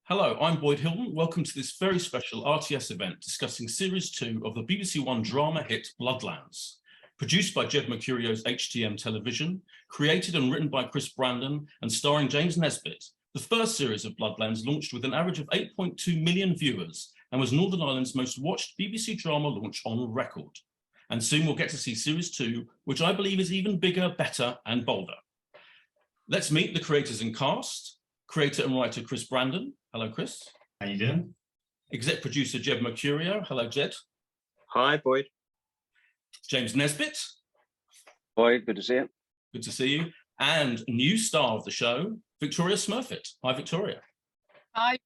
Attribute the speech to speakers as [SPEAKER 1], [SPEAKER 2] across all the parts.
[SPEAKER 1] Hello, I'm Boyd Hilton. Welcome to this very special RTS event discussing Series 2 of the BBC One drama hit Bloodlands. Produced by Jed Mercurio's HTM Television, created and written by Chris Brandon and starring James Nesbitt, the first series of Bloodlands launched with an average of 8.2 million viewers and was Northern Ireland's most watched BBC drama launch on record. And soon we'll get to see Series 2, which I believe is even bigger, better and bolder. Let's meet the creators and cast. Creator and writer Chris Brandon. Hello, Chris.
[SPEAKER 2] How you doing?
[SPEAKER 1] Exec producer Jed Mercurio. Hello, Jed.
[SPEAKER 3] Hi, Boyd.
[SPEAKER 1] James Nesbitt.
[SPEAKER 3] Boyd, good to see you.
[SPEAKER 1] Good to see you. And new star of the show, Victoria Smurfit. Hi, Victoria.
[SPEAKER 4] Hi.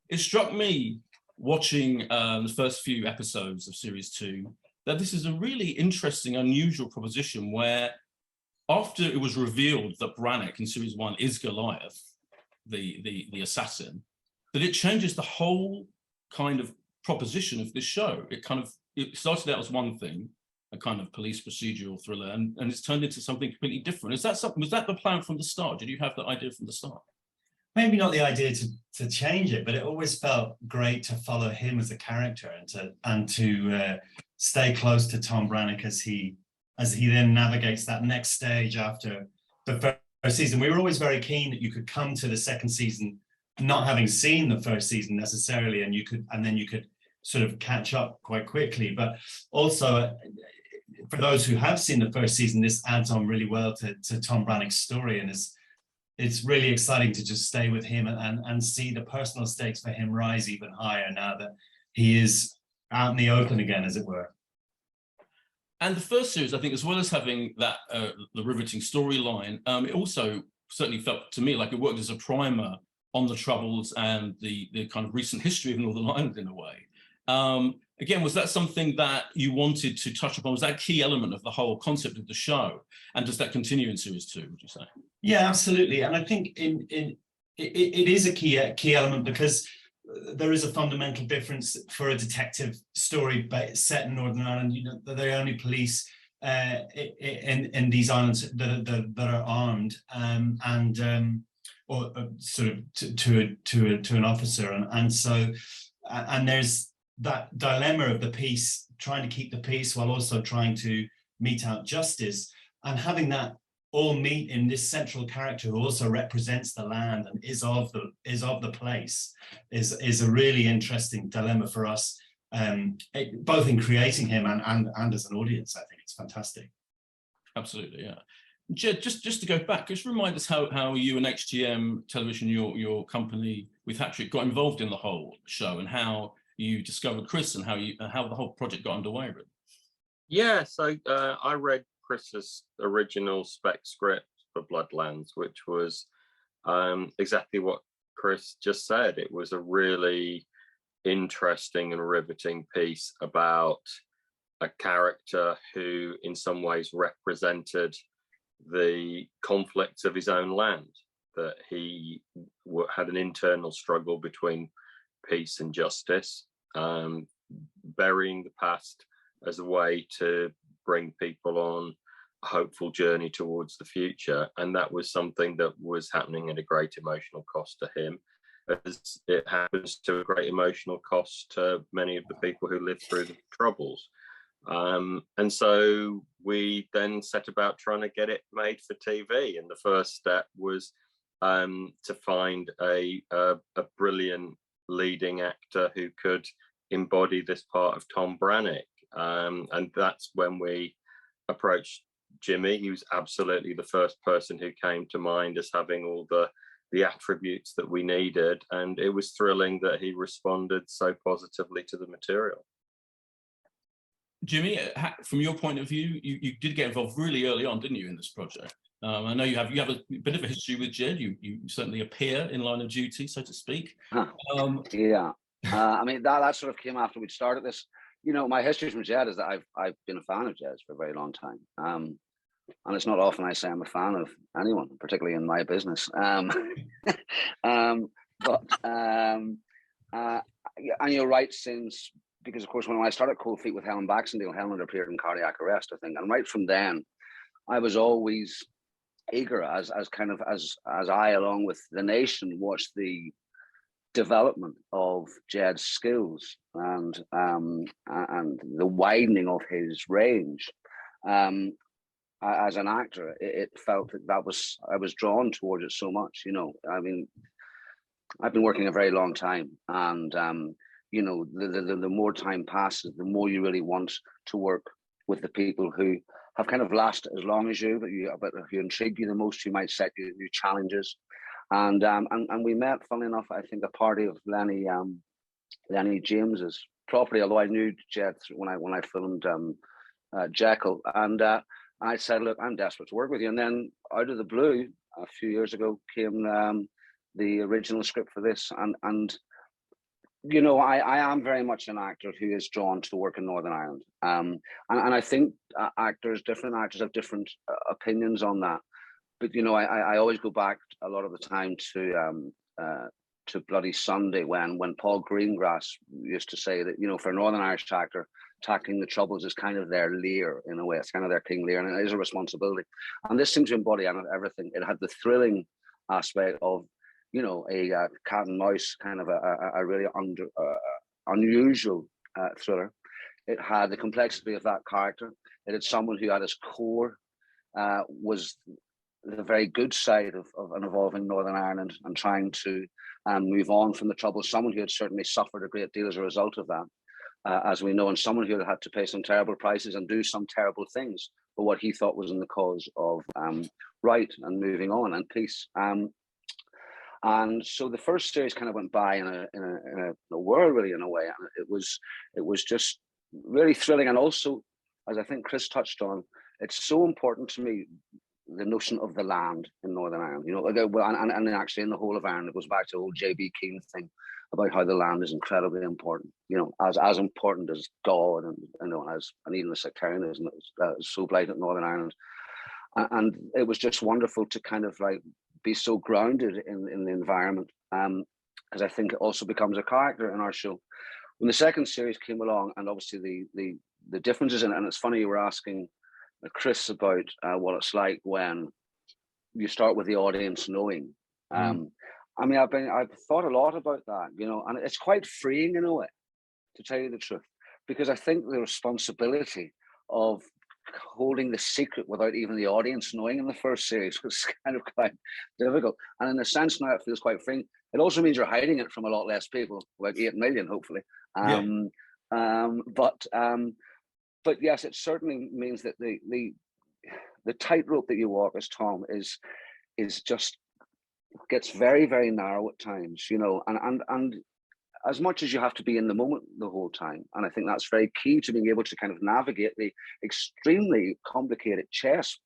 [SPEAKER 1] It struck me watching the first few episodes of Series 2 that this is a really interesting, unusual proposition where after it was revealed that Brannick in Series 1 is Goliath, the assassin, that it changes the whole kind of proposition of this show. It started out as one thing, a kind of police procedural thriller, and it's turned into something completely different. Was that the plan from the start? Did you have the idea from the start?
[SPEAKER 2] Maybe not the idea to change it, but it always felt great to follow him as a character and to stay close to Tom Brannick as he then navigates that next stage after the first season. We were always very keen that you could come to the second season not having seen the first season necessarily, and then you could sort of catch up quite quickly. But also, for those who have seen the first season, this adds on really well to Tom Brannick's story, and it's really exciting to just stay with him and see the personal stakes for him rise even higher now that he is out in the open again, as it were.
[SPEAKER 1] And the first series, I think, as well as having that the riveting storyline, it also certainly felt to me like it worked as a primer on the troubles and the kind of recent history of Northern Ireland in a way. Again, was that something that you wanted to touch upon? Was that a key element of the whole concept of the show? And does that continue in Series 2, would you say? Yeah,
[SPEAKER 2] absolutely. And I think it is a key element because there is a fundamental difference for a detective story set in Northern Ireland. You know, they're the only police in these islands that are armed or sort of to an officer, and so there's that dilemma of the peace, trying to keep the peace while also trying to mete out justice, and having that all meet in this central character who also represents the land and is of the place is a really interesting dilemma for us, both in creating him and as an audience. I think it's fantastic.
[SPEAKER 1] Absolutely, yeah. Jed, just to go back, just remind us how you and HTM Television, your company with Hattrick, got involved in the whole show and how you discovered Chris and how the whole project got underway. Really.
[SPEAKER 3] Yeah, so I read Chris's original spec script for Bloodlands, which was exactly what Chris just said. It was a really interesting and riveting piece about a character who in some ways represented the conflicts of his own land, that he had an internal struggle between peace and justice, burying the past as a way to bring people on a hopeful journey towards the future. And that was something that was happening at a great emotional cost to him, as it happens to a great emotional cost to many of the people who lived through the Troubles. And so we then set about trying to get it made for TV. And the first step was to find a brilliant leading actor who could embody this part of Tom Brannick. And that's when we approached Jimmy. He was absolutely the first person who came to mind as having all the attributes that we needed. And it was thrilling that he responded so positively to the material.
[SPEAKER 1] Jimmy, from your point of view, you did get involved really early on, didn't you, in this project? I know you have a bit of a history with Jed. You certainly appear in line of duty, so to speak.
[SPEAKER 5] Yeah. I mean, that sort of came after we'd started this. You know, my history from Jed is that I've been a fan of Jed's for a very long time. And it's not often I say I'm a fan of anyone, particularly in my business. And you're right, because of course when I started Cold Feet with Helen Baxendale, Helen had appeared in Cardiac Arrest, I think, and right from then I was always eager as I, along with the nation, watched the development of Jed's skills and the widening of his range. As an actor, it felt that I was drawn towards it so much. You know, I mean, I've been working a very long time, and you know, the more time passes, the more you really want to work with the people who have kind of lasted as long as you, but who intrigue you the most, who might set you new challenges. And we met, funnily enough, I think, a party of Lenny James's property, although I knew Jed when I filmed Jekyll, and I said, look, I'm desperate to work with you. And then out of the blue, a few years ago, came the original script for this. And you know, I am very much an actor who is drawn to work in Northern Ireland. And I think different actors have different opinions on that. But, you know, I always go back a lot of the time to Bloody Sunday when Paul Greengrass used to say that, you know, for a Northern Irish actor, tackling the Troubles is kind of their Lear in a way. It's kind of their King Lear, and it is a responsibility. And this seems to embody everything. It had the thrilling aspect of, you know, a cat and mouse kind of a really unusual thriller. It had the complexity of that character. It had someone who at his core was the very good side of an evolving Northern Ireland and trying to move on from the Troubles. Someone who had certainly suffered a great deal as a result of that, as we know, and someone who had to pay some terrible prices and do some terrible things for what he thought was in the cause of right and moving on and peace. And so the first series kind of went by in a whirl, really, in a way. And it was just really thrilling. And also, as I think Chris touched on, it's so important to me, the notion of the land in Northern Ireland, you know, and actually in the whole of Ireland. It goes back to the old J.B. Keane thing about how the land is incredibly important, you know, as important as God and, you know, and even the sectarianism that is so blighted in Northern Ireland. And it was just wonderful to kind of like be so grounded in the environment, because I think it also becomes a character in our show. When the second series came along, and obviously the differences in it, and it's funny you were asking Chris about what it's like when you start with the audience knowing. I mean, I've thought a lot about that, you know, and it's quite freeing in a way, to tell you the truth, because I think the responsibility of holding the secret without even the audience knowing in the first series was kind of quite difficult. And in a sense now it feels quite freeing. It also means you're hiding it from a lot less people, about 8 million, hopefully. But yes, it certainly means that the tightrope that you walk as Tom is just gets very, very narrow at times, you know, and as much as you have to be in the moment the whole time. And I think that's very key to being able to kind of navigate the extremely complicated chess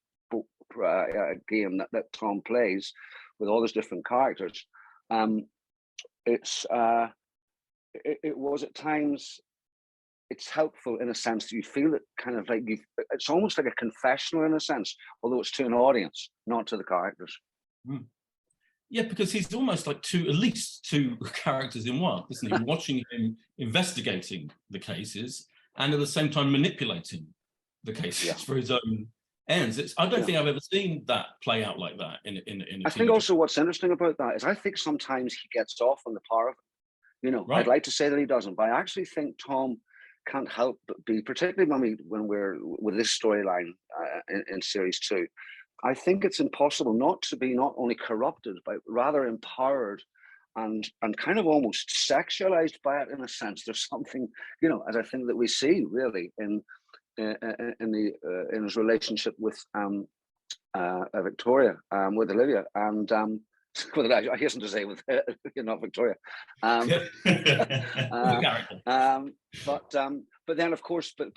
[SPEAKER 5] game that Tom plays with all those different characters. It was at times, it's helpful in a sense that you feel it kind of like it's almost like a confessional in a sense, although it's to an audience, not to the characters.
[SPEAKER 1] Yeah, because he's almost like at least two characters in one, isn't he? Watching him investigating the cases and at the same time manipulating the cases for his own ends. I don't think I've ever seen that play out like that in
[SPEAKER 5] I think also what's interesting about that is I think sometimes he gets off on the power of it. You know, I'd like to say that he doesn't, but I actually think Tom can't help but be, particularly when we're with this storyline in series 2. I think it's impossible not to be not only corrupted, but rather empowered and kind of almost sexualized by it in a sense. There's something, you know, as I think that we see really in his relationship with Victoria, with Olivia, and I hasten to say with not Victoria. But then, of course, but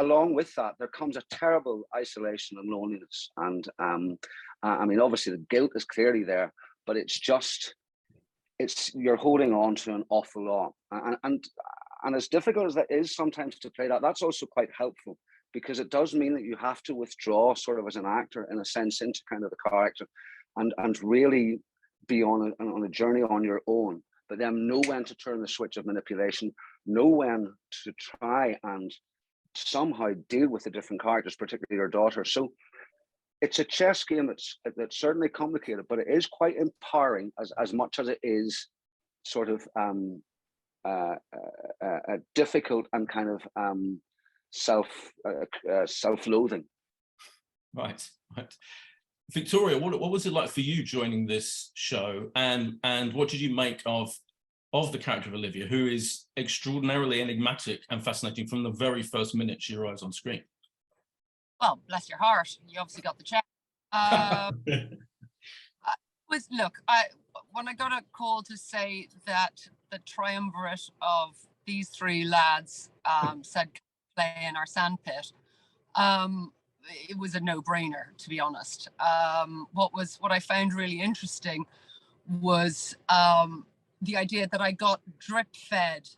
[SPEAKER 5] along with that, there comes a terrible isolation and loneliness. And I mean, obviously, the guilt is clearly there, but you're holding on to an awful lot. And as difficult as that is sometimes to play that, that's also quite helpful, because it does mean that you have to withdraw sort of as an actor, in a sense, into kind of the character and really be on a journey on your own, but then know when to turn the switch of manipulation, know when to try and somehow deal with the different characters, particularly your daughter. So it's a chess game that's certainly complicated, but it is quite empowering as much as it is sort of difficult and kind of self-loathing.
[SPEAKER 1] Right. Victoria, what was it like for you joining this show, and what did you make of the character of Olivia, who is extraordinarily enigmatic and fascinating from the very first minute she arrives on screen?
[SPEAKER 4] Well, bless your heart, you obviously got the check. When I got a call to say that the triumvirate of these three lads said play in our sandpit, it was a no-brainer, to be honest. What I found really interesting was the idea that I got drip-fed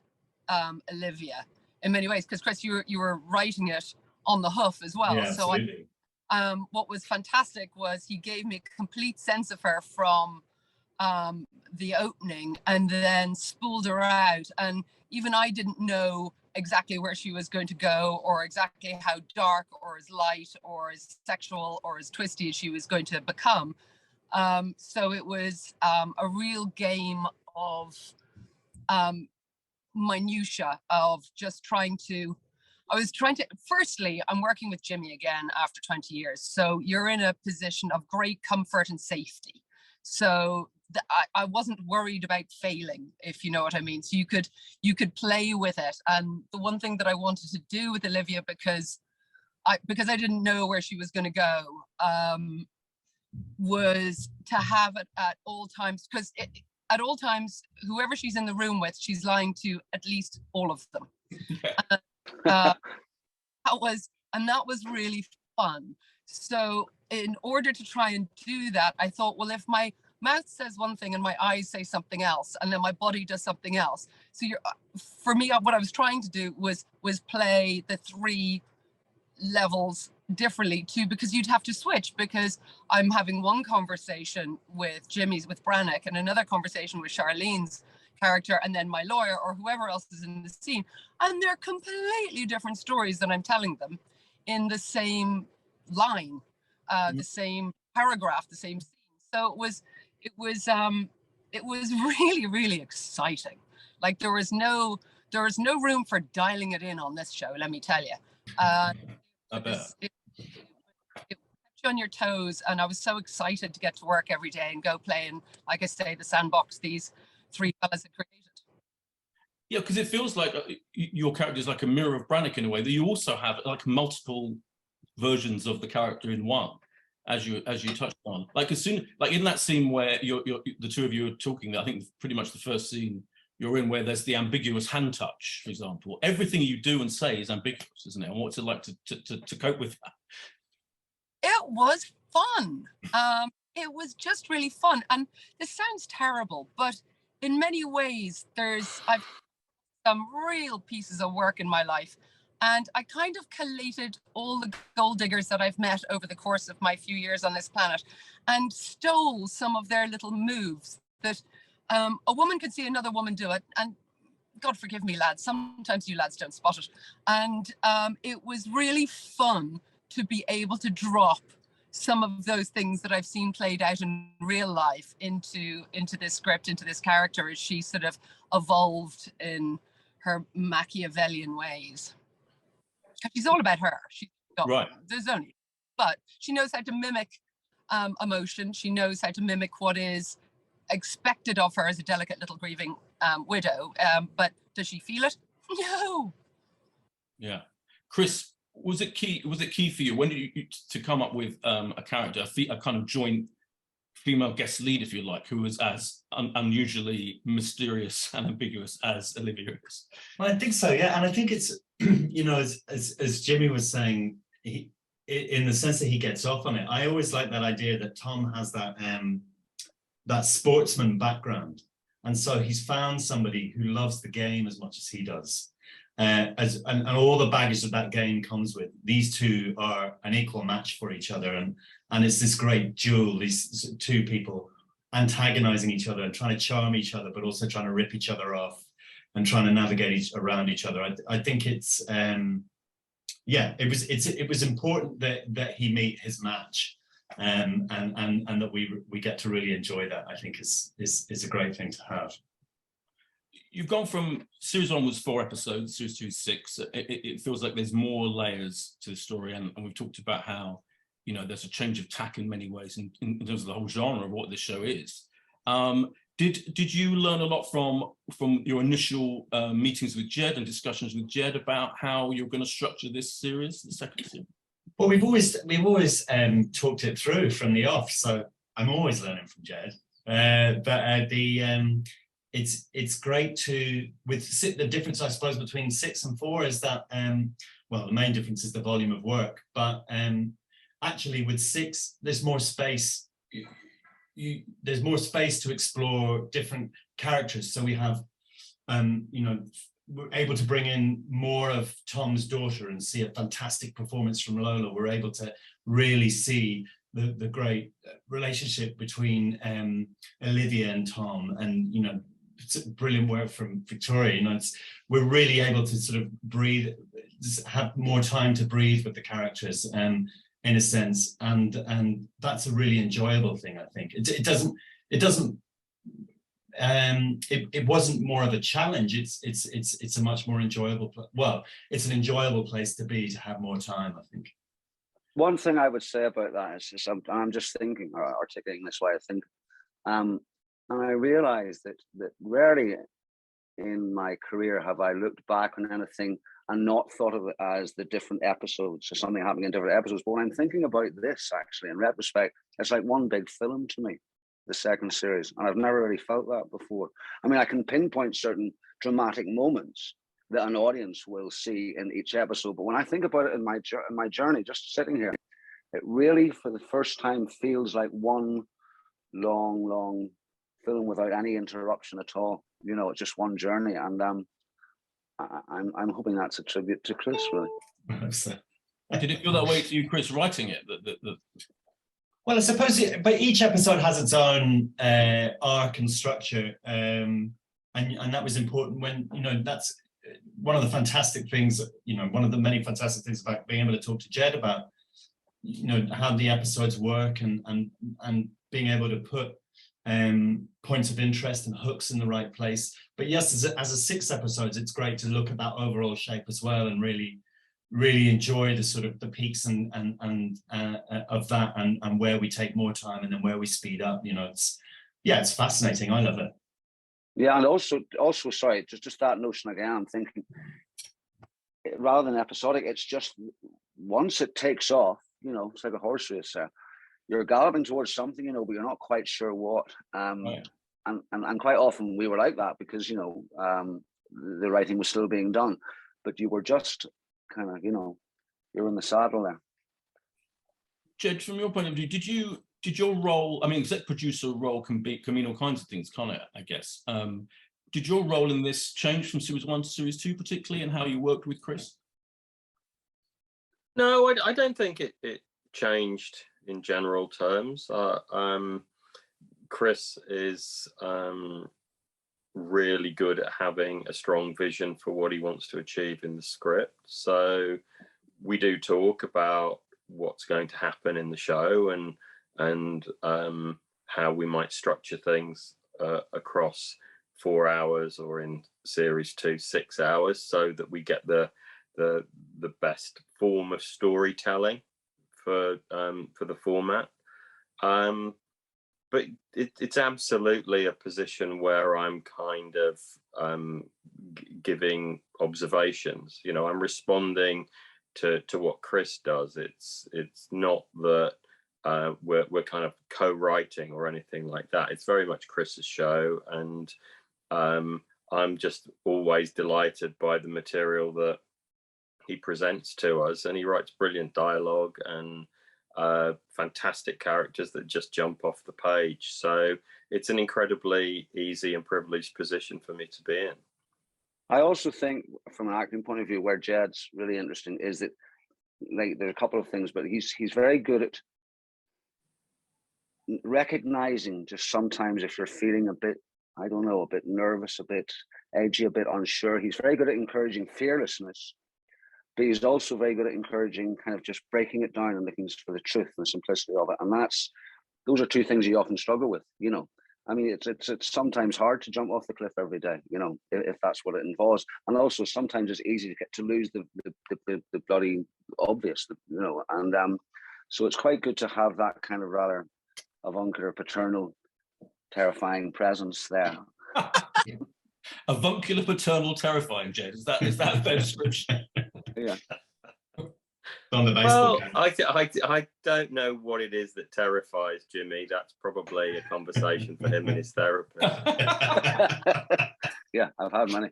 [SPEAKER 4] Olivia in many ways, because Chris, you were writing it on the hoof as well.
[SPEAKER 2] Yeah,
[SPEAKER 4] so what was fantastic was he gave me a complete sense of her from the opening, and then spooled her out, and even I didn't know exactly where she was going to go, or exactly how dark or as light or as sexual or as twisty as she was going to become. So it was a real game of minutia, of just firstly, I'm working with Jimmy again after 20 years. So you're in a position of great comfort and safety. So I wasn't worried about failing, if you know what I mean. So you could play with it. And the one thing that I wanted to do with Olivia, because I didn't know where she was going to go, was to have it at all times, because at all times, whoever she's in the room with, she's lying to at least all of them. That was really fun. So in order to try and do that, I thought, well, if my mouth says one thing and my eyes say something else, and then my body does something else. So for me, what I was trying to do was play the three levels differently too, because you'd have to switch, because I'm having one conversation with Brannick, and another conversation with Charlene's character, and then my lawyer or whoever else is in the scene, and they're completely different stories that I'm telling them in the same line, the same paragraph, the same scene. So it was really, really exciting. Like there was no room for dialing it in on this show, let me tell you. It kept you on your toes, and I was so excited to get to work every day and go play in, like I say, the sandbox these three fellas had created.
[SPEAKER 1] Yeah, because it feels like your character is like a mirror of Brannick in a way, that you also have like multiple versions of the character in one, as you touched on. Like in that scene where the two of you are talking, I think pretty much the first scene you're in, where there's the ambiguous hand touch, for example. Everything you do and say is ambiguous, isn't it? And what's it like to cope with that?
[SPEAKER 4] It was fun. It was just really fun. And this sounds terrible, but in many ways, I've some real pieces of work in my life. And I kind of collated all the gold diggers that I've met over the course of my few years on this planet, and stole some of their little moves that a woman could see another woman do it. And God forgive me, lads, sometimes you lads don't spot it. And it was really fun to be able to drop some of those things that I've seen played out in real life into this script, into this character, as she sort of evolved in her Machiavellian ways. She's all about her. She's got,
[SPEAKER 1] right.
[SPEAKER 4] But she knows how to mimic emotion. She knows how to mimic what is expected of her as a delicate little grieving widow. But does she feel it? No.
[SPEAKER 1] Yeah. Chris, was it key for you when did you to come up with a character, a kind of joint female guest lead, if you like, who was as unusually mysterious and ambiguous as Olivia is?
[SPEAKER 2] Well, I think so, yeah. And I think it's, as Jimmy was saying, in the sense that he gets off on it, I always like that idea that Tom has that sportsman background. And so he's found somebody who loves the game as much as he does. And all the baggage that that game comes with. These two are an equal match for each other, and it's this great duel, these two people antagonizing each other and trying to charm each other, but also trying to rip each other off and trying to navigate around each other. I think it's it was important that he meet his match, and that we get to really enjoy that. I think is a great thing to have.
[SPEAKER 1] you've gone from series 1 was 4 episodes, series 2 is 6. It feels like there's more layers to the story, and we've talked about how, you know, there's a change of tack in many ways in terms of the whole genre of what this show is. Did you learn a lot from your initial meetings with Jed and discussions with Jed about how you're going to structure this series, the second series?
[SPEAKER 2] Well, we've always talked it through from the off, so I'm always learning from Jed. It's great to, with the difference, I suppose, between 6 and 4 is that well, the main difference is the volume of work, but actually with 6 there's more space. There's more space to explore different characters. So we have, you know, we're able to bring in more of Tom's daughter and see a fantastic performance from Lola. We're able to really see the great relationship between Olivia and Tom, and, you know, brilliant work from Victoria. You know, we're really able to sort of breathe, have more time to breathe with the characters. In a sense, and that's a really enjoyable thing. I think it wasn't more of a challenge. It's a much more enjoyable. Well, it's an enjoyable place to be, to have more time, I think.
[SPEAKER 5] One thing I would say about that is just, I'm just thinking, or articulating this way I think, and I realized that rarely in my career have I looked back on anything and not thought of it as the different episodes, or something happening in different episodes. But when I'm thinking about this, actually, in retrospect, it's like one big film to me, the second series. And I've never really felt that before. I mean, I can pinpoint certain dramatic moments that an audience will see in each episode. But when I think about it in my journey, just sitting here, it really, for the first time, feels like one long film without any interruption at all. You know, it's just one journey. And I'm hoping that's a tribute to Chris, really.
[SPEAKER 1] Did it feel that way to you, Chris, writing it?
[SPEAKER 2] Well, I suppose, but each episode has its own arc and structure, and that was important. When, you know, that's one of the fantastic things, you know, one of the many fantastic things about being able to talk to Jed about, you know, how the episodes work, and being able to put points of interest and hooks in the right place. But yes, as a 6 episodes, it's great to look at that overall shape as well, and really enjoy the sort of the peaks and of that, and where we take more time and then where we speed up. You know, it's fascinating. I love it.
[SPEAKER 5] Yeah, and also sorry, just that notion again. I'm thinking, rather than episodic, it's just once it takes off, you know, it's like a horse race. You're galloping towards something, you know, but you're not quite sure what.
[SPEAKER 1] Right.
[SPEAKER 5] And quite often we were like that because, you know, the writing was still being done, but you were just kind of, you know, you're in the saddle there.
[SPEAKER 1] Jed, from your point of view, did your role, I mean, exec producer role can mean all kinds of things, can't it, I guess? Did your role in this change from series 1 to series 2, particularly, and how you worked with Chris?
[SPEAKER 3] No, I don't think it changed in general terms. Chris is really good at having a strong vision for what he wants to achieve in the script. So we do talk about what's going to happen in the show, and how we might structure things across 4 hours, or in series 2, 6 hours, so that we get the best form of storytelling for the format. But it's absolutely a position where I'm kind of giving observations. You know, I'm responding to what Chris does. It's not that we're kind of co-writing or anything like that. It's very much Chris's show, and I'm just always delighted by the material that he presents to us, and he writes brilliant dialogue and fantastic characters that just jump off the page. So it's an incredibly easy and privileged position for me to be in.
[SPEAKER 5] I also think, from an acting point of view, where Jed's really interesting is that, like, there's a couple of things, but he's very good at recognizing just sometimes if you're feeling a bit, I don't know, a bit nervous, a bit edgy, a bit unsure. He's very good at encouraging fearlessness, but he's also very good at encouraging kind of just breaking it down and looking for the truth and the simplicity of it. And those are two things you often struggle with, you know. I mean, it's sometimes hard to jump off the cliff every day, you know, if that's what it involves. And also sometimes it's easy to lose the bloody obvious, you know. And so it's quite good to have that kind of rather avuncular, paternal, terrifying presence there.
[SPEAKER 1] Avuncular, paternal, terrifying, Jed. Is that a fair description?
[SPEAKER 5] Yeah.
[SPEAKER 2] On the baseball
[SPEAKER 3] well, I don't know what it is that terrifies Jimmy. That's probably a conversation for him and his therapist.
[SPEAKER 5] Yeah, I've had many.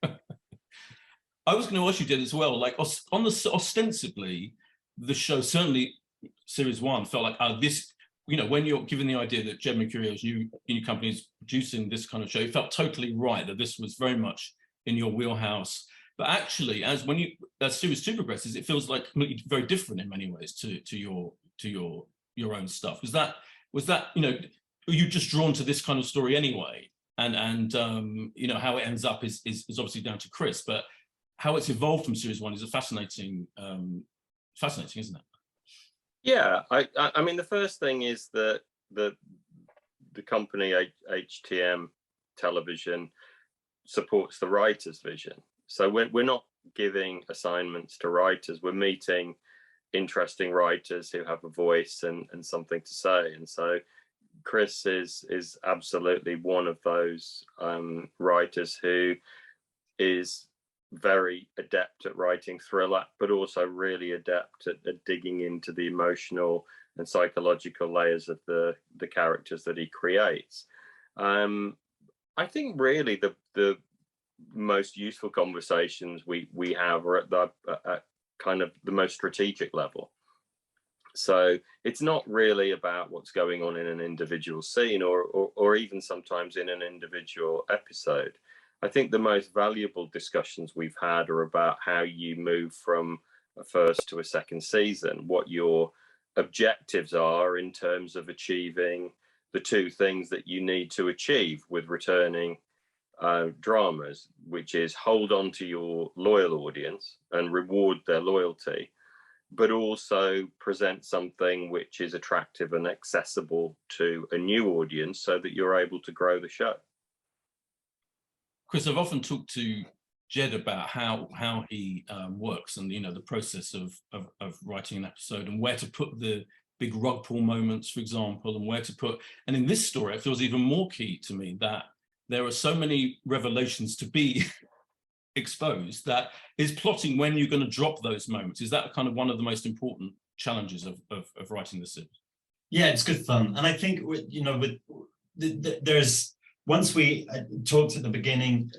[SPEAKER 1] I was going to ask you, Jed, as well. Like ostensibly, the show, certainly series 1, felt like this. You know, when you're given the idea that Jed Mercurio's new company is producing this kind of show, it felt totally right that this was very much in your wheelhouse. But actually, as series 2 progresses, it feels like very different in many ways to your own stuff. Was that you know, were you just drawn to this kind of story anyway? And you know, how it ends up is obviously down to Chris, but how it's evolved from series 1 is a fascinating, isn't it?
[SPEAKER 3] Yeah, I mean, the first thing is that the company HTM Television supports the writer's vision. So we're not giving assignments to writers. We're meeting interesting writers who have a voice and something to say. And so Chris is absolutely one of those writers who is very adept at writing thriller, but also really adept at digging into the emotional and psychological layers of the characters that he creates. I think really the most useful conversations we have are at kind of the most strategic level. So it's not really about what's going on in an individual scene or even sometimes in an individual episode. I think the most valuable discussions we've had are about how you move from a first to a second season, what your objectives are in terms of achieving the two things that you need to achieve with returning dramas, which is hold on to your loyal audience and reward their loyalty, but also present something which is attractive and accessible to a new audience so that you're able to grow the show.
[SPEAKER 1] Chris, I've often talked to Jed about how he works and, you know, the process of writing an episode and where to put the big rug pull moments, for example, and where to put. And in this story, it feels even more key to me that there are so many revelations to be exposed that is plotting when you're going to drop those moments. Is that kind of one of the most important challenges of writing the series?
[SPEAKER 2] Yeah, it's good fun. And I think, you know, there's, once we talked at the beginning,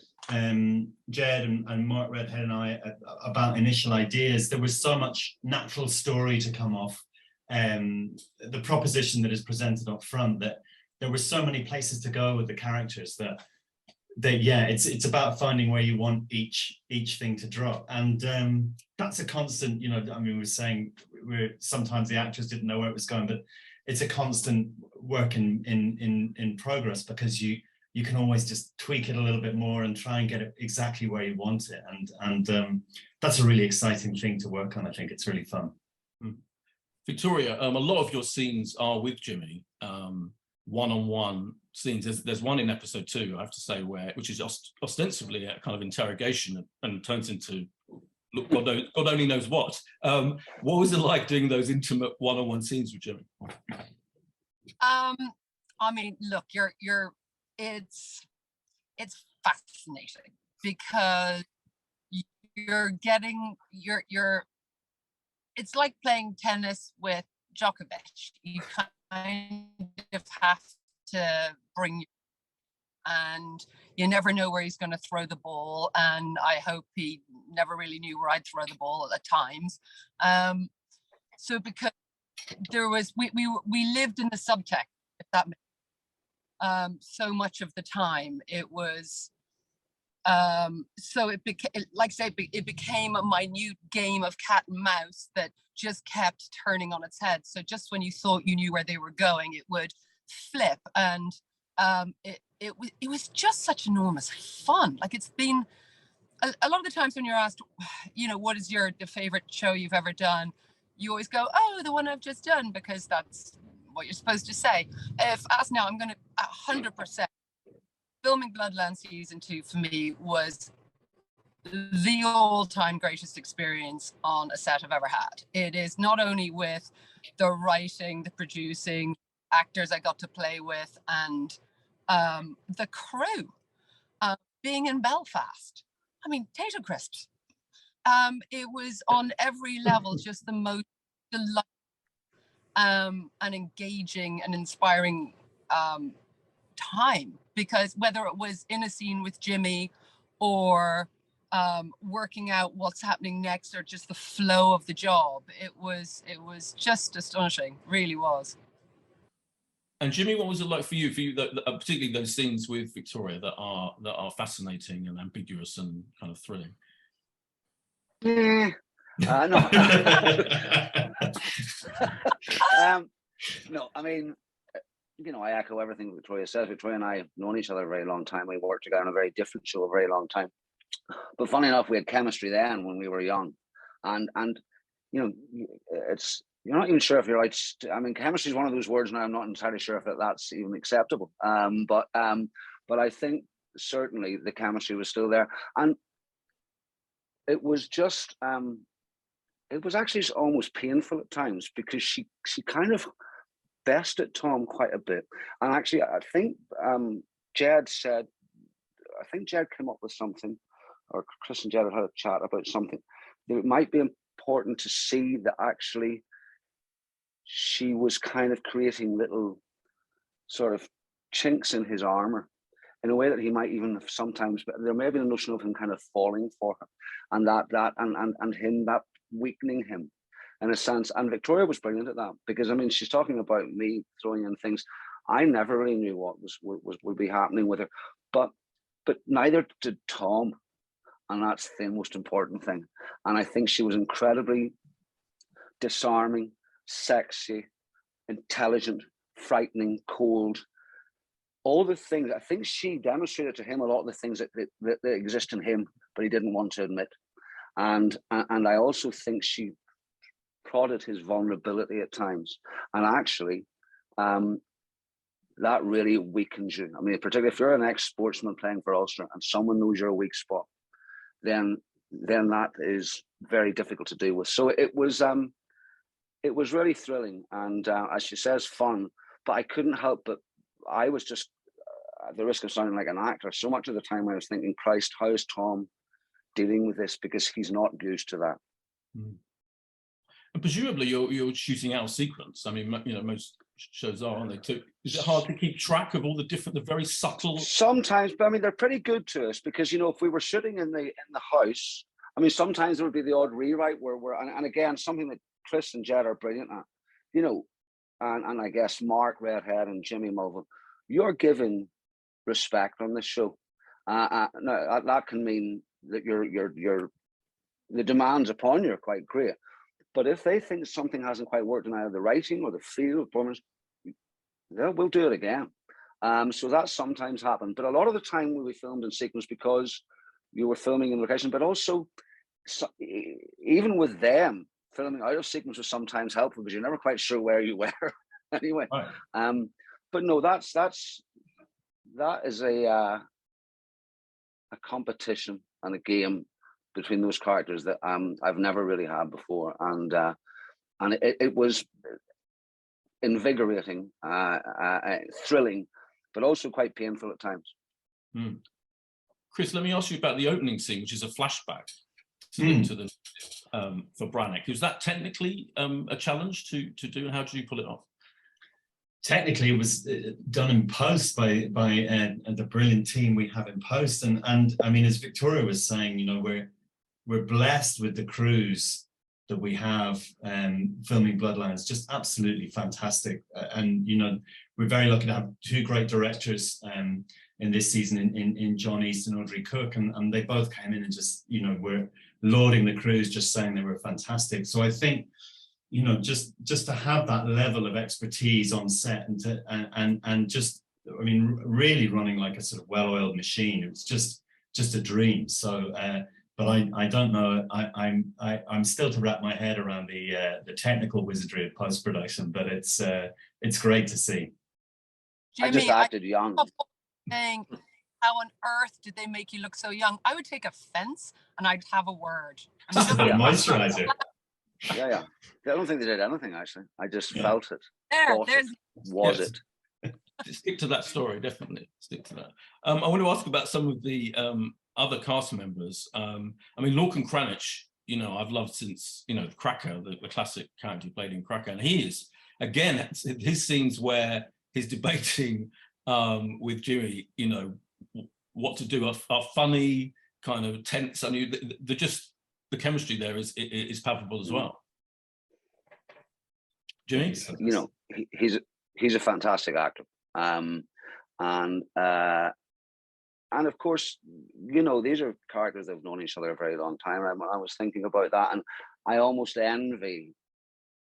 [SPEAKER 2] Jed and Mark Redhead and I about initial ideas, there was so much natural story to come off the proposition that is presented up front, that there were so many places to go with the characters that yeah, it's about finding where you want each thing to drop. And that's a constant, you know, I mean, we're saying sometimes the actors didn't know where it was going, but it's a constant work in progress, because you can always just tweak it a little bit more and try and get it exactly where you want it. And that's a really exciting thing to work on. I think it's really fun.
[SPEAKER 1] Victoria, a lot of your scenes are with Jimmy, one-on-one scenes. There's one in episode 2, I have to say, which is ostensibly a kind of interrogation and turns into, look, God only knows what. What was it like doing those intimate one-on-one scenes with Jimmy?
[SPEAKER 4] I mean, look, it's fascinating because it's like playing tennis with Djokovic. You kind of have to bring, and you never know where he's going to throw the ball. And I hope he never really knew where I'd throw the ball at times. So because there was, we lived in the subtext, if that makes so much of the time. It was so it became, like I say, it became a minute game of cat and mouse that just kept turning on its head. So just when you thought you knew where they were going, it would flip. And it was just such enormous fun. Like, it's been a lot of the times when you're asked, you know, what is the favorite show you've ever done, you always go, oh, the one I've just done, because that's what you're supposed to say. If as now, I'm going to 100%. Filming Bloodlands season 2 for me was the all-time greatest experience on a set I've ever had. It is not only with the writing, the producing, actors I got to play with, and the crew. Being in Belfast, I mean, tater crisps. It was on every level just the most delightful and engaging and inspiring time, because whether it was in a scene with Jimmy or working out what's happening next, or just the flow of the job, it was just astonishing, really was.
[SPEAKER 1] And Jimmy, what was it like for you? Particularly those scenes with Victoria that are fascinating and ambiguous and kind of thrilling.
[SPEAKER 5] No. No, I mean, you know, I echo everything Victoria says. Victoria and I have known each other a very long time. We worked together on a very different show a very long time. But funny enough, we had chemistry then when we were young, and you know, you're not even sure if you're right. I mean, chemistry is one of those words now. I'm not entirely sure if that's even acceptable. But I think certainly the chemistry was still there, and it was just it was actually almost painful at times, because she kind of bested Tom quite a bit. And actually, I think Jed came up with something, or Chris and Jed had a chat about something, that it might be important to see that actually she was kind of creating little sort of chinks in his armor in a way that he might even sometimes, there may be a notion of him kind of falling for her, and and him that weakening him in a sense. And Victoria was brilliant at that, because I mean, she's talking about me throwing in things. I never really knew what would be happening with her, but neither did Tom, and that's the most important thing. And I think she was incredibly disarming, sexy, intelligent, frightening, cold, all the things. I think she demonstrated to him a lot of the things that exist in him, but he didn't want to admit. And I also think she prodded his vulnerability at times, and actually that really weakens you. I mean, particularly if you're an ex-sportsman playing for Ulster and someone knows your weak spot, then that is very difficult to deal with. So it was really thrilling, and as she says, fun. But I couldn't help but, I was just at the risk of sounding like an actor, so much of the time I was thinking, Christ, how is Tom dealing with this, because he's not used to that.
[SPEAKER 1] And presumably you're shooting out of sequence. I mean, you know, most shows are, aren't they? Is it hard to keep track of all the very subtle?
[SPEAKER 5] Sometimes, but I mean, they're pretty good to us, because, you know, if we were shooting in the house, I mean, sometimes there would be the odd rewrite where and again, something that Chris and Jed are brilliant at, you know, and I guess Mark Redhead and Jimmy Mulville, you're given respect on this show. Now that can mean that the demands upon you are quite great. But if they think something hasn't quite worked in either the writing or the feel of performance, we'll do it again. So that sometimes happened. But a lot of the time we filmed in sequence because you were filming in location, but also even with them, filming out of sequence was sometimes helpful because you're never quite sure where you were anyway. Right. But no, that is a competition and a game between those characters that I've never really had before, and it was invigorating, thrilling, but also quite painful at times.
[SPEAKER 1] Chris, let me ask you about the opening scene, which is a flashback to the for Brannick. Was that technically a challenge to do, and how did you pull it off?
[SPEAKER 2] Technically, it was done in post by the brilliant team we have in post, and I mean, as Victoria was saying, you know, we're blessed with the crews that we have filming Bloodlands, just absolutely fantastic. And, you know, we're very lucky to have two great directors in this season in John East and Audrey Cook, and they both came in and just, you know, were lauding the crews, just saying they were fantastic. So I think, you know, just to have that level of expertise on set and just, I mean, really running like a sort of well-oiled machine, it was just a dream. So but I don't know. I'm still to wrap my head around the technical wizardry of post production. But it's great to see.
[SPEAKER 4] Jimmy,
[SPEAKER 5] I just acted young.
[SPEAKER 4] Saying, how on earth did they make you look so young? I would take offense and I'd have a word.
[SPEAKER 2] Just a bit of moisturizer.
[SPEAKER 5] Yeah. I don't think they did anything actually. I just felt it.
[SPEAKER 4] There's
[SPEAKER 5] It.
[SPEAKER 1] Stick to that story, definitely. Stick to that. I want to ask about some of the other cast members. I mean, Lorcan Cranich, you know, I've loved since, you know, Cracker, the classic character he played in Cracker. And he is, again, his scenes where he's debating with Jimmy, you know, what to do are funny, kind of tense. I mean, the chemistry there is palpable as well. Jimmy?
[SPEAKER 5] You know, he's a fantastic actor. And of course, you know, these are characters that have known each other a very long time. I was thinking about that, and I almost envy.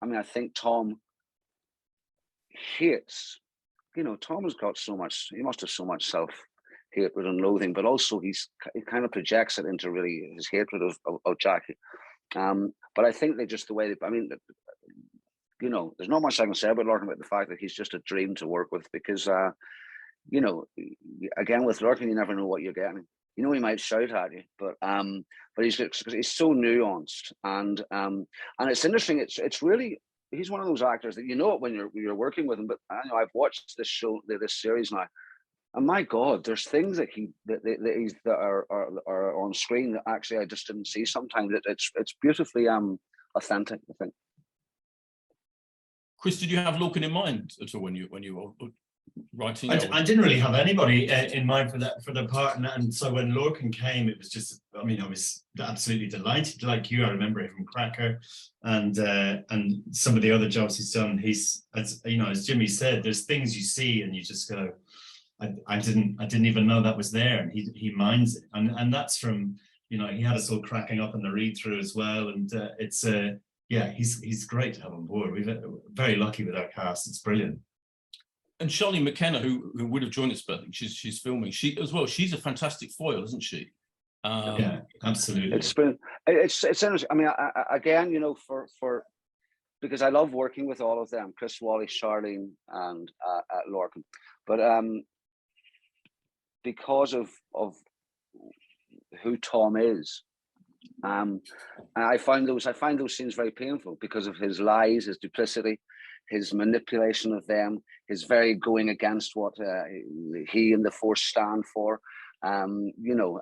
[SPEAKER 5] I mean, I think Tom hates. You know, Tom has got so much. He must have so much self-hatred and loathing, but also he kind of projects it into really his hatred of Jackie. But I think they just the way they. I mean, you know, there's not much I can say about Lorcan about the fact that he's just a dream to work with because. You know, again with Lorcan, you never know what you're getting. You know, he might shout at you, but he's so nuanced, and it's interesting. It's really he's one of those actors that you know it when you're working with him. But I know I've watched this show, this series now, and my God, there's things that that are on screen that actually I just didn't see. Sometimes it's beautifully authentic, I think.
[SPEAKER 1] Chris, did you have Lorcan in mind at all when you were writing?
[SPEAKER 2] I didn't really have anybody in mind for the part, and so when Lorcan came, it was just. I mean, I was absolutely delighted. Like you, I remember him from Cracker, and some of the other jobs he's done. He's, as you know, as Jimmy said, there's things you see and you just go, I didn't even know that was there, and he minds it, and that's from, you know, he had us all cracking up in the read through as well, and it's yeah, he's great to have on board. We're very lucky with our cast. It's brilliant.
[SPEAKER 1] And Charlie McKenna, who would have joined us, but I think she's filming. She as well. She's a fantastic foil, isn't she?
[SPEAKER 2] Yeah, absolutely.
[SPEAKER 5] It's interesting. I mean, I again, you know, for because I love working with all of them, Chris, Wally, Charlene, and Lorcan, but because of who Tom is, I find those scenes very painful because of his lies, his duplicity, his manipulation of them, his very going against what he and the Force stand for. You know,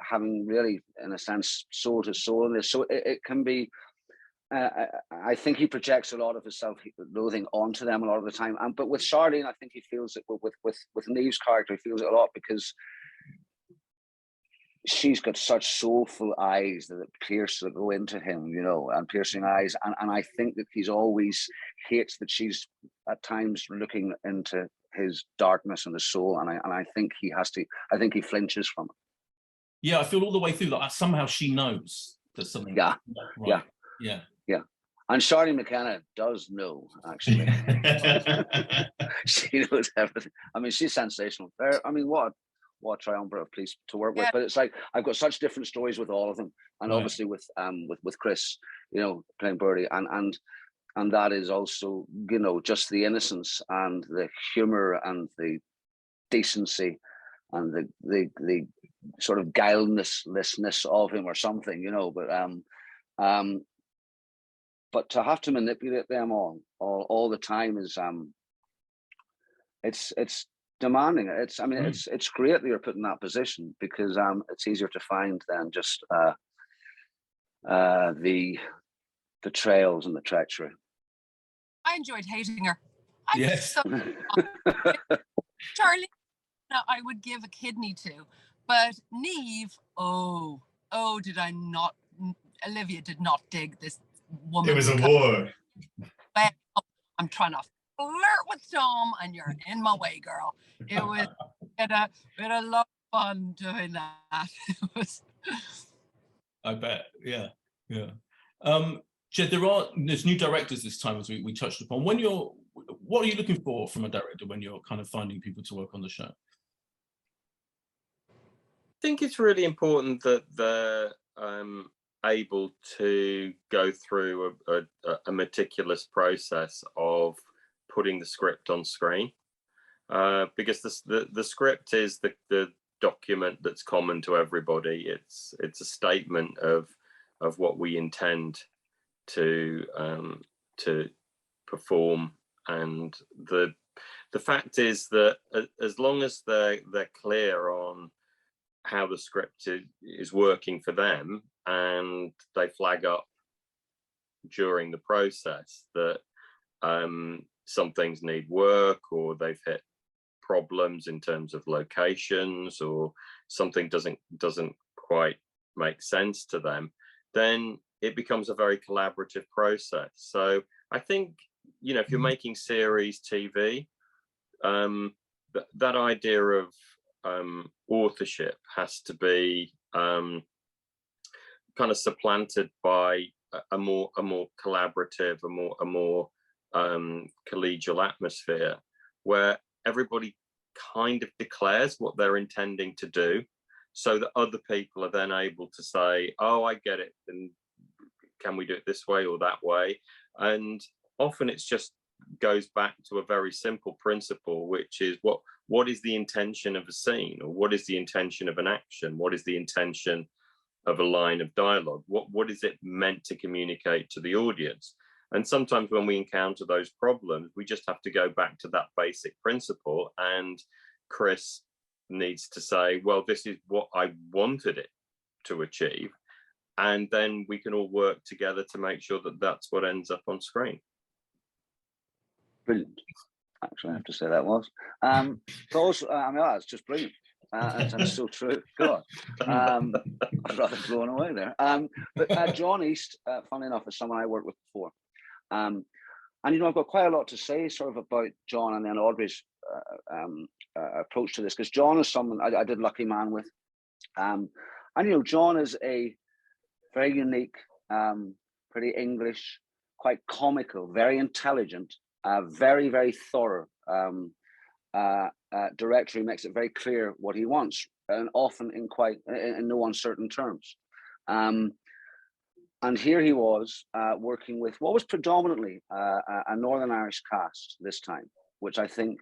[SPEAKER 5] having really, in a sense, soul to soul in this. So it can be. I think he projects a lot of his self-loathing onto them a lot of the time. But with Charlene, I think he feels it with Neve's character. He feels it a lot because she's got such soulful eyes that pierce that go into him, you know, and piercing eyes. And I think that he's always hates that she's at times looking into his darkness and his soul. And I think he has to. I think he flinches from it.
[SPEAKER 1] Yeah, I feel all the way through that somehow she knows there's something.
[SPEAKER 5] Yeah,
[SPEAKER 1] right.
[SPEAKER 5] yeah. And Charlie McKenna does know, actually. She knows everything. I mean, she's sensational. I mean, what triumvirate of police to work with. But it's like I've got such different stories with all of them, and obviously with Chris, you know, playing Birdie, and that is also, you know, just the innocence and the humor and the decency and the sort of guilelessness of him or something, you know. But to have to manipulate them all the time is it's demanding. It's great that you're put in that position because it's easier to find than just the betrayals and the treachery.
[SPEAKER 4] I enjoyed hating her.
[SPEAKER 1] Yes.
[SPEAKER 4] Charlie, now I would give a kidney to, but Neve, did I not? Olivia did not dig this woman.
[SPEAKER 2] It was a war.
[SPEAKER 4] I'm trying to flirt with Tom, and you're in my way, girl. It was we had a lot of fun doing that. It was.
[SPEAKER 1] I bet, yeah. Jed, there's new directors this time, as we touched upon. What are you looking for from a director when you're kind of finding people to work on the show?
[SPEAKER 3] I think it's really important that able to go through a meticulous process of putting the script on screen, because the script is the document that's common to everybody. It's a statement of what we intend to perform, and the fact is that as long as they're clear on how the script is working for them, and they flag up during the process that some things need work, or they've hit problems in terms of locations, or something doesn't quite make sense to them, then it becomes a very collaborative process. So I think, you know, if you're making series TV, that idea of authorship has to be kind of supplanted by a more collaborative, a more collegial atmosphere, where everybody kind of declares what they're intending to do, so that other people are then able to say, oh, I get it, and can we do it this way or that way? And often it's just goes back to a very simple principle, which is what is the intention of a scene, or what is the intention of an action, what is the intention of a line of dialogue, what is it meant to communicate to the audience? And sometimes when we encounter those problems, we just have to go back to that basic principle, and Chris needs to say, well, this is what I wanted it to achieve, and then we can all work together to make sure that that's what ends up on screen.
[SPEAKER 5] Brilliant. Actually, I have to say that was. But also, I mean, that's just brilliant. That's so true. God, I was rather blown away there. But John East, funny enough, is someone I worked with before. And, you know, I've got quite a lot to say sort of about John and then Audrey's approach to this, because John is someone I did Lucky Man with. And, you know, John is a very unique, pretty English, quite comical, very intelligent, very, very thorough director who makes it very clear what he wants, and often in no uncertain terms. And here he was working with what was predominantly a Northern Irish cast this time, which I think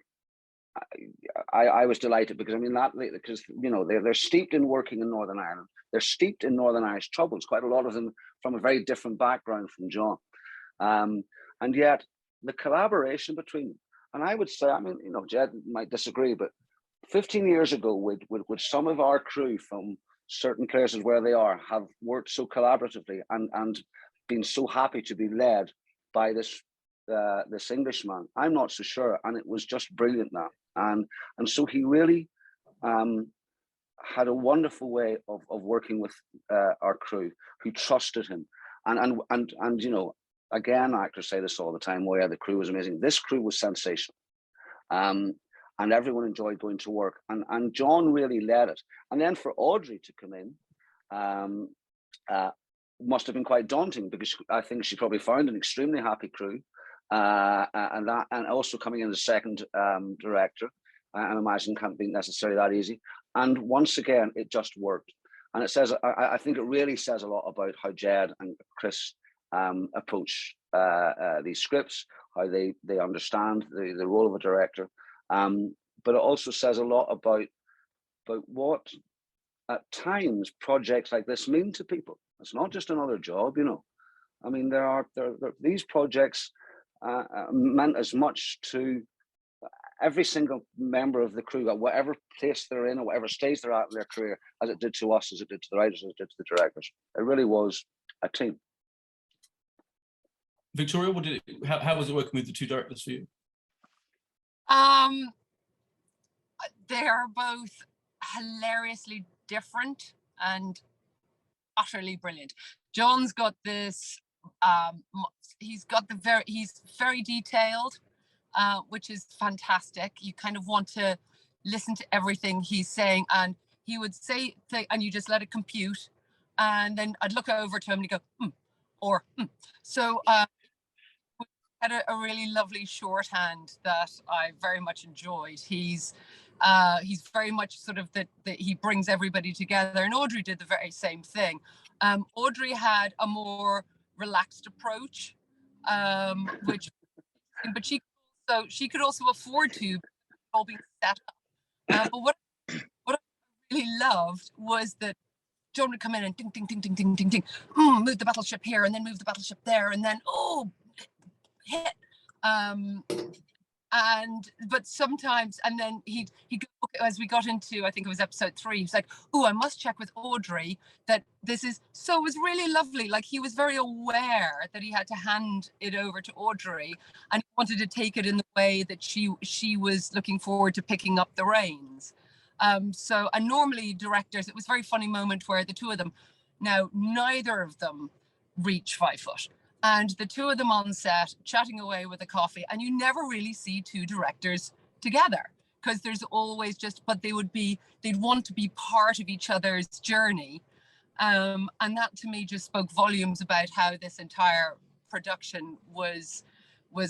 [SPEAKER 5] I was delighted, because I mean because you know they're steeped in working in Northern Ireland, they're steeped in Northern Irish troubles, quite a lot of them from a very different background from John, and yet the collaboration between them. And I would say, I mean, you know, Jed might disagree, but 15 years ago, with some of our crew from certain places where they have worked so collaboratively and been so happy to be led by this Englishman, I'm not so sure. And it was just brilliant now. And so he really had a wonderful way of working with our crew, who trusted him. And you know, again, actors say this all the time, well, yeah, the crew was amazing. This crew was sensational. And everyone enjoyed going to work. And John really led it. And then for Audrey to come in must have been quite daunting, because I think she probably found an extremely happy crew. And also coming in as second director, I imagine can't be necessarily that easy. And once again, it just worked. And it says, I think it really says a lot about how Jed and Chris approach these scripts, how they understand the role of a director. But it also says a lot about what at times projects like this mean to people. It's not just another job, you know. I mean, these projects meant as much to every single member of the crew, at whatever place they're in or whatever stage they're at in their career, as it did to us, as it did to the writers, as it did to the directors. It really was a team.
[SPEAKER 1] Victoria, how was it working with the two directors for you?
[SPEAKER 4] They're both hilariously different and utterly brilliant. John's got this, he's very detailed, which is fantastic. You kind of want to listen to everything he's saying, and he would say things and you just let it compute, and then I'd look over to him and he'd go, or. So had a really lovely shorthand that I very much enjoyed. He's very much sort of that he brings everybody together, and Audrey did the very same thing. Audrey had a more relaxed approach, but she could also afford to all being set up. But what I really loved was that Joan would come in and ding, ding, ding, ding, ding, ding, ding, move the battleship here, and then move the battleship there, and then hit. But sometimes, and then he'd go, as we got into, I think it was episode 3, he was like, I must check with Audrey that this is, so it was really lovely. Like, he was very aware that he had to hand it over to Audrey, and he wanted to take it in the way that she was looking forward to picking up the reins. And normally directors, it was a very funny moment where the two of them, now neither of them reach 5 foot. And the two of them on set chatting away with a coffee, and you never really see two directors together, because there's always but they'd want to be part of each other's journey. And that to me just spoke volumes about how this entire production was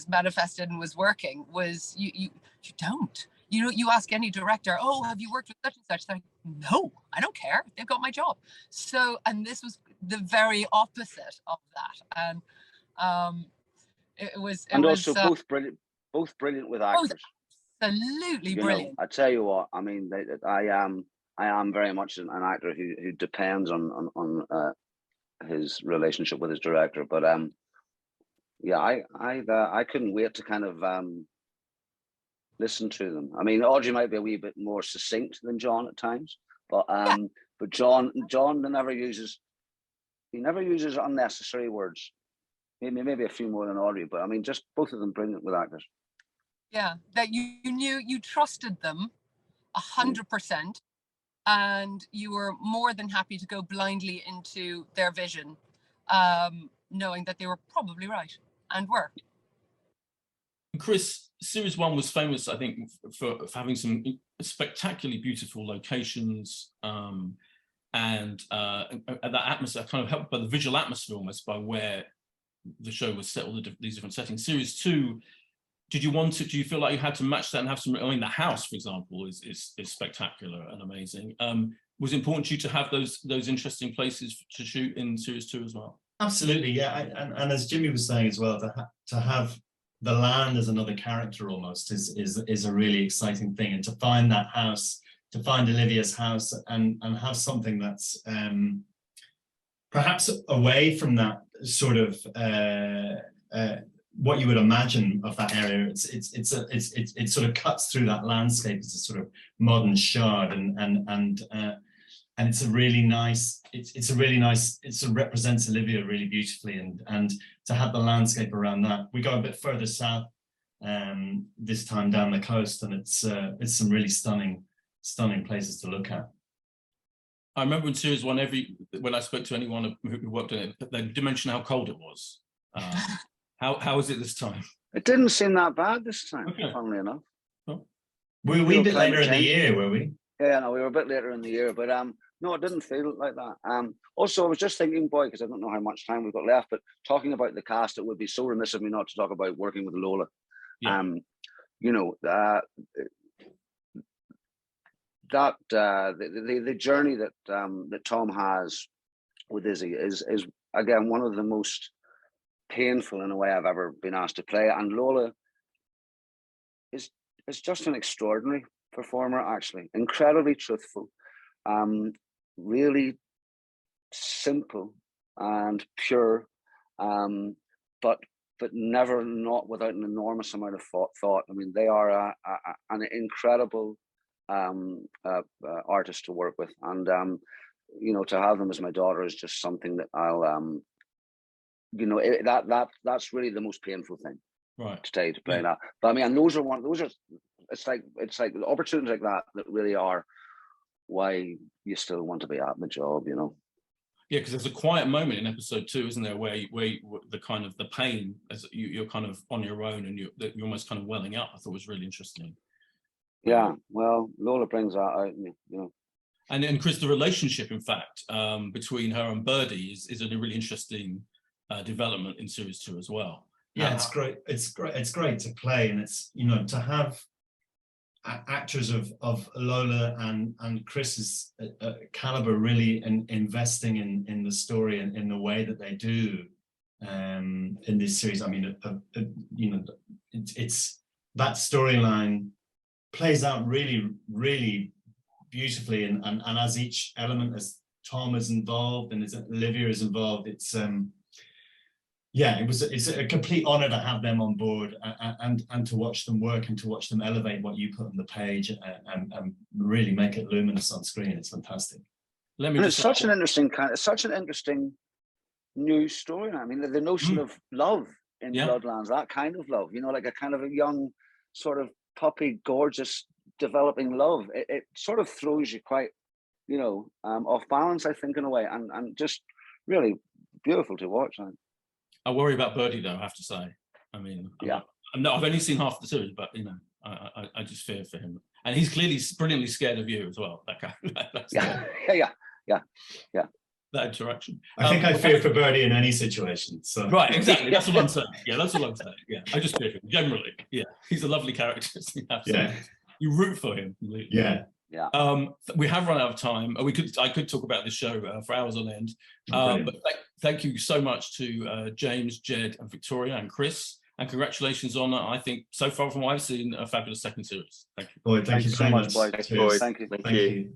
[SPEAKER 4] manifested and was working. Was you don't. You ask any director, have you worked with such and such? They're like, no, I don't care. They've got my job. So, and this was the very opposite of that. And it was
[SPEAKER 5] also both brilliant with actors.
[SPEAKER 4] Absolutely brilliant.
[SPEAKER 5] I tell you what, I mean, I am very much an actor who depends on his relationship with his director. But yeah, I couldn't wait to kind of listen to them. I mean, Audrey might be a wee bit more succinct than John at times, but John never uses unnecessary words. Maybe a few more than Audrey, but I mean, just both of them brilliant with actors.
[SPEAKER 4] Yeah, that you knew, you trusted them 100%, and you were more than happy to go blindly into their vision, knowing that they were probably right and were.
[SPEAKER 1] Chris, series 1 was famous, I think, for having some spectacularly beautiful locations, and that atmosphere kind of helped by the visual atmosphere, almost by where the show was set, all these different settings. Series 2, do you feel like you had to match that and have some, I mean, the house, for example, is spectacular and amazing. Was it important to you to have those interesting places to shoot in series 2 as well?
[SPEAKER 2] Absolutely, yeah. And as Jimmy was saying as well, to have the land as another character almost is a really exciting thing. And to find that house, to find Olivia's house, and have something that's perhaps away from that sort of what you would imagine of that area. It sort of cuts through that landscape as a sort of modern shard, and it's a really nice. It sort of represents Olivia really beautifully, and to have the landscape around that. We go a bit further south this time down the coast, and it's some really stunning places to look at.
[SPEAKER 1] I remember in series 1, when I spoke to anyone who worked on it, they did mention how cold it was. How was it this time?
[SPEAKER 5] It didn't seem that bad this time,
[SPEAKER 1] okay.
[SPEAKER 5] Funnily enough.
[SPEAKER 2] Oh. Were we a bit later in the year, were we?
[SPEAKER 5] Yeah, no, we were a bit later in the year, but no, it didn't feel like that. Also, I was just thinking, boy, because I don't know how much time we've got left, but talking about the cast, it would be so remiss of me not to talk about working with Lola.
[SPEAKER 1] Yeah.
[SPEAKER 5] The journey that Tom has with Izzy is again one of the most painful in a way I've ever been asked to play, and Lola is just an extraordinary performer, actually, incredibly truthful, really simple and pure, but never not without an enormous amount of thought. I mean, they are an incredible artist to work with, and to have them as my daughter is just something that I'll that's really the most painful thing,
[SPEAKER 1] right,
[SPEAKER 5] to play that. But I mean, and those are it's like opportunities like that really are why you still want to be at the job,
[SPEAKER 1] Yeah, because there's a quiet moment in episode 2, isn't there, where the kind of the pain, as you're kind of on your own and you're almost kind of welling up. I thought was really interesting.
[SPEAKER 5] Yeah, well, Lola brings that out,
[SPEAKER 1] And Chris, the relationship, in fact, between her and Birdie is a really interesting development in series 2 as well.
[SPEAKER 2] Yeah, it's great. It's great to play, and it's, you know, to have actors of Lola and Chris's caliber really investing in the story and in the way that they do in this series. I mean, you know, it's that storyline plays out really, really beautifully, and as each element, as Tom is involved and as Olivia is involved, it's yeah, it's a complete honor to have them on board and to watch them work and to watch them elevate what you put on the page and really make it luminous on screen. It's fantastic.
[SPEAKER 5] It's such an interesting new story. I mean, the notion of love in Bloodlands, that kind of love, you know, like a kind of a young sort of puppy, gorgeous, developing love. It sort of throws you quite, you know, off balance, I think, in a way, and just really beautiful to watch.
[SPEAKER 1] I worry about Birdie, though, I have to say. I mean, I've only seen half the series, but, you know, I just fear for him. And he's clearly brilliantly scared of you as well. That guy. Yeah. That interaction.
[SPEAKER 2] I think I fear for Birdie in any situation. So.
[SPEAKER 1] Right, exactly. That's what I'm saying. Yeah, that's what I'm saying. Yeah, I just fear him, generally. Yeah, he's a lovely character. You root for him.
[SPEAKER 2] Yeah.
[SPEAKER 1] We have run out of time. I could talk about this show for hours on end. But thank you so much to James, Jed, and Victoria, and Chris. And congratulations on, I think, so far from what I've seen, a fabulous second series. Thank you.
[SPEAKER 2] Boy, thank you so much.
[SPEAKER 3] Thanks, boys.
[SPEAKER 5] Thank you.
[SPEAKER 2] Thank you.